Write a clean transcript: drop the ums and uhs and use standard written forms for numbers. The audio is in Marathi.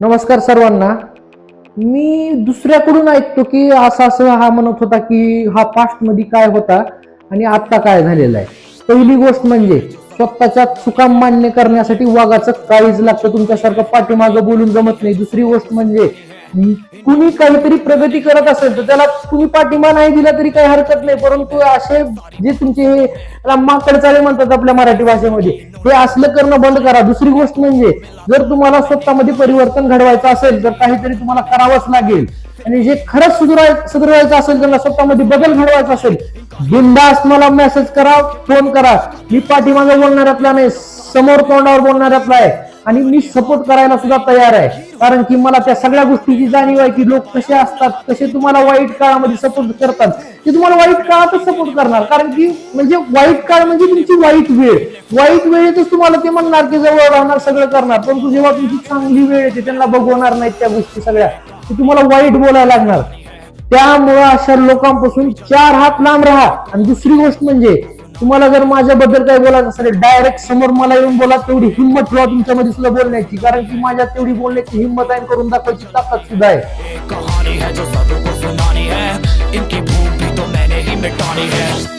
नमस्कार सर्वांना. मी दुसऱ्याकडून ऐकतो की असं असं हा म्हणत होता की हा पास्ट मध्ये काय होता आणि आता काय झालेला आहे. पहिली गोष्ट म्हणजे स्वतःच्या चुका मान्य करण्यासाठी वागाचं काळीज लागतं, तुमच्यासारखं पाठीमागं बोलून जमत नाही. दुसरी गोष्ट म्हणजे कुणी काहीतरी प्रगती करत असेल तर त्याला तुम्ही पाठिंबा नाही दिला तरी काही हरकत नाही, परंतु असे जे तुमचे हे माकडचाळे म्हणतात आपल्या मराठी भाषेमध्ये, हे असलं करणं बंद करा. दुसरी गोष्ट म्हणजे जर तुम्हाला स्वतःमध्ये परिवर्तन घडवायचं असेल तर काहीतरी तुम्हाला करावंच लागेल, आणि जे खरंच सुधारायचं असेल, त्यांना स्वतःमध्ये बदल घडवायचा असेल, बिनधास्त मला मेसेज करा, फोन करा. मी पाठीमागे बोलणाऱ्यातला नाही, समोर तोंडावर बोलणाऱ्यातला आहे, आणि मी सपोर्ट करायला सुद्धा तयार आहे. कारण की मला त्या सगळ्या गोष्टीची जाणीव आहे की लोक कसे असतात, कसे तुम्हाला वाईट काळामध्ये सपोर्ट करतात, ते तुम्हाला वाईट काळातच सपोर्ट करणार. कारण की म्हणजे वाईट काळ म्हणजे तुमची वाईट वेळ, वाईट वेळेतच तुम्हाला ते म्हणणार की जवळ राहणार, सगळं करणार. परंतु जेव्हा तुमची चांगली वेळ येते त्यांना बघवणार नाहीत त्या गोष्टी सगळ्या, ते तुम्हाला वाईट बोलायला लागणार. त्यामुळं अशा लोकांपासून 4 हात लांब राहा. आणि दुसरी गोष्ट म्हणजे तुम्हाला जर माझ्याबद्दल काही बोलायचं असेल, डायरेक्ट समोर मला येऊन बोला. तेवढी हिंमत ठेवा तुमच्यामध्ये सुद्धा बोलण्याची, कारण की माझ्यात तेवढी बोलण्याची हिंमत आहे, करून दाखवायची ताकद सुद्धा आहे. कहानी है जो सबको सुनानी है, इनकी भूख भी तो मैंने ही मिटानी है.